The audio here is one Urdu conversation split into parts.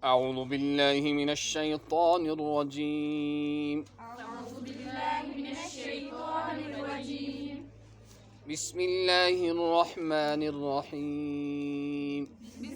أعوذ بالله من الشيطان الرجيم. بسم الله الرحمن الرحيم. بسم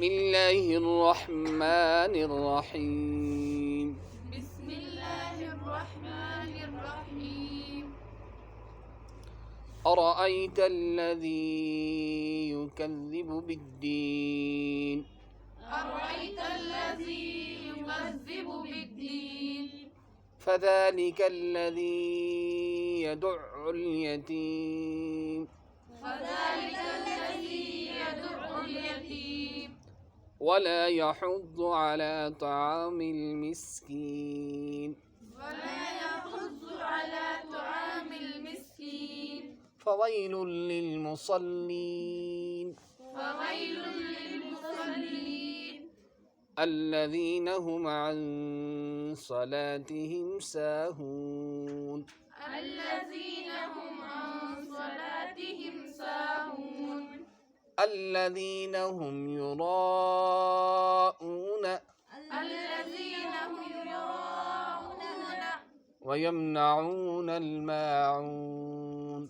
الله الرحمن الرحيم. أرأيت الذي يكذب بالدين. فذلك الذي يدع اليتيم. ولا يحض على طعام المسكين. فويل للمصلين. الذين هم عن صلاتهم ساهون. الذين هم يراءون ويمنعون الماعون.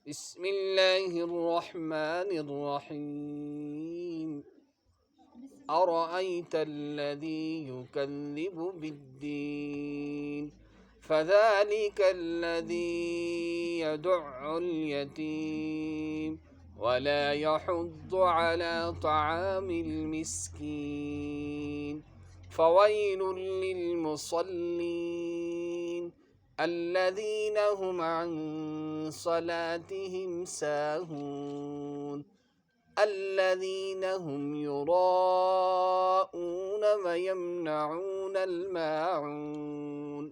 بسم الله الرحمن الرحيم. أرأيت الذي يكذب بالدين. فذلك الذي يدع اليتيم. ولا يحض على طعام المسكين. فويل للمصلين. الذين هم عن صلاتهم ساهون. الذين هم يراءون ويمنعون الماعون.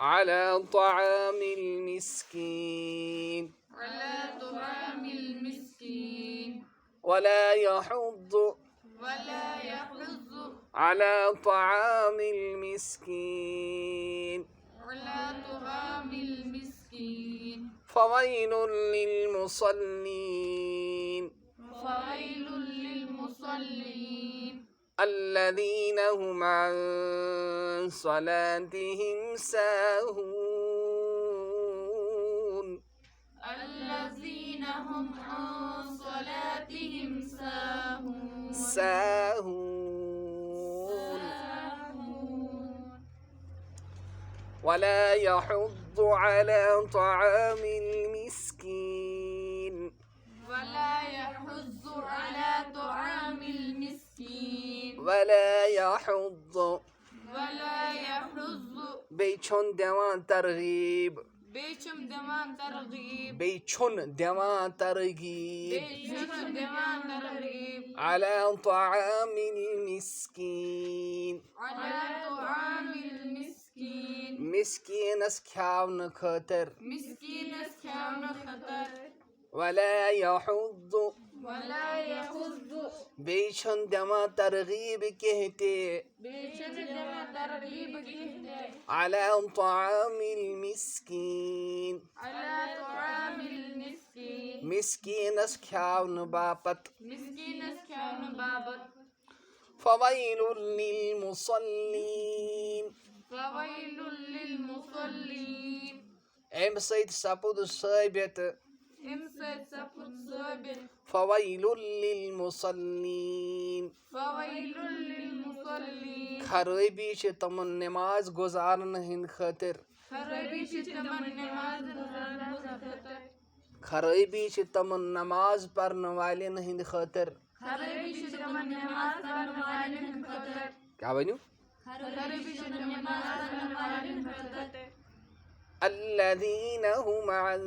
على طعام المسكين. ولا يحض على طعام المسكين. فويل للمصلين فويل للمصلين الذين هم عن صلاتهم ساهون الذين هم عن صلاتهم ساهون ولا يحض على طعام المسكين ولا يحض على طعام المسكين ولا يحض ولا يحض بيچون ديوان ترغيب بيچم دمان ترغيب بيچون ديوان ترغيب بيچم دمان ترغيب على طعام المسكين على طعام المسكين مسكينس كاون خاطر مسكين كان خطر ولا يحض ولا يحض بيچون ديوان ترغيب كهتے بيچم دمان ترغيب كهتے على طعام المسكين على طعام المسكين مسكينس كاون باپت مسكين كان بابت فويل للمصلين فويل للمصلين امہِ سۭتۍ سپُد ثٲبت امسد سفد ثابت فويل للمصلين فويل للمصلين خرٲبی چھِ تمن نماز گُزارن ہٕنٛدۍ خٲطر خرابي شتمن نماز خطر خرٲبی چھِ تمن نماز پرن والٮ۪ن ہٕنٛدۍ خٲطر خرابي شتمن نماز والن خطر کیٛاہ ؤنِو خرابي شتمن نماز والن خطر الذين هم عن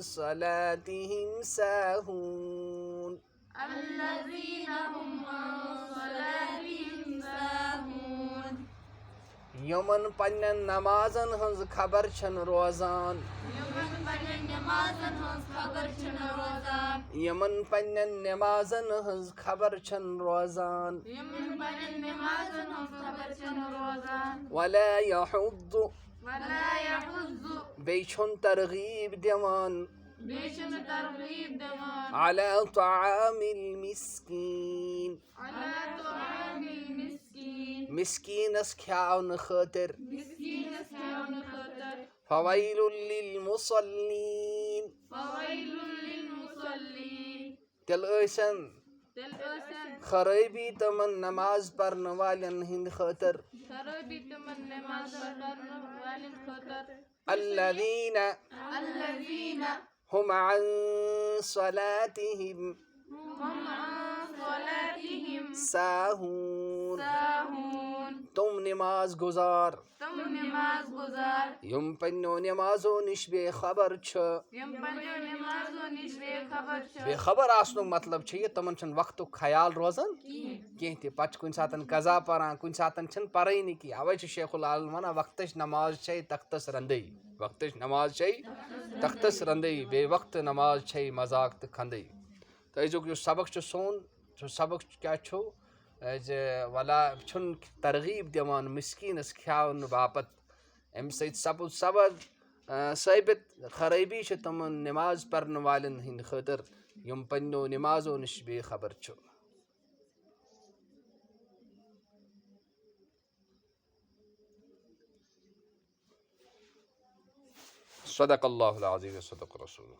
صلاتهم ساهون الذين هم عن صلاتهم ساهون یِمن پننٮ۪ن نمازن ہٕنٛز خبر چھنہٕ روزان يمن پنن نمازن ہنز خبر چھنہ روزان یِمن پننٮ۪ن نمازن ہٕنٛز خبر چھنہٕ روزان يمن پنن نمازن ہنز خبر چھنہ روزان ولا يحض ولا يحض بیٚیہِ چھُنہٕ ترغیٖب دِوان بيشم ترغيب دمان على طعام المسكين على طعام المسكين مسكينس کھیاونہٕ خٲطر مسكين كان خطر فويل للمصلين فويل للمصلين تیٚلہِ ٲسن تلقسن خرٲبی تمن نماز پرن والٮ۪ن ہٕنٛدۍ خٲطر خرابي تمن نماز پڑھن والن خطر الذين الذين هم عن صلاتهم هم عن صلاتهم ساهون ساهون تم نماز گزار تم نماز گزار یِم پننٮ۪و نمازو نِش بے خبر چھِ یم پننیو نمازو نش بے خبر بے خبر آسنُک مطلب چھُ یہِ تمن چھُنہٕ وقتُک خیال روزان کینٛہہ تہِ پتہٕ چھِ کُنہِ ساتہٕ قضا پران کُنہِ ساتہٕ چھِنہٕ پرٲنی کینٛہہ اَوے چھُ شیخ العالم ونان وقتٕچ نماز چھے تختس رنٛدٕے وقتٕچ نماز چھے تختس رنٛدٕے بے وقتہٕ نماز چھے مذاق تہٕ کھنٛدٕے تہٕ أزیُک یُس سبق چھُ سون سُہ سبق کیٛاہ چھُ زِ ولا چھُنہٕ ترغیٖب دِوان مسکیٖنس کھیاونہٕ باپتھ اَمہِ سۭتۍ سپُد ثٲبت خرٲبی چھِ تمن نماز پرن والٮ۪ن ہٕنٛدۍ خٲطر یِم پننٮ۪و نمازو نِش بے خبر چھُ صدق الله العظيم صدق رسوله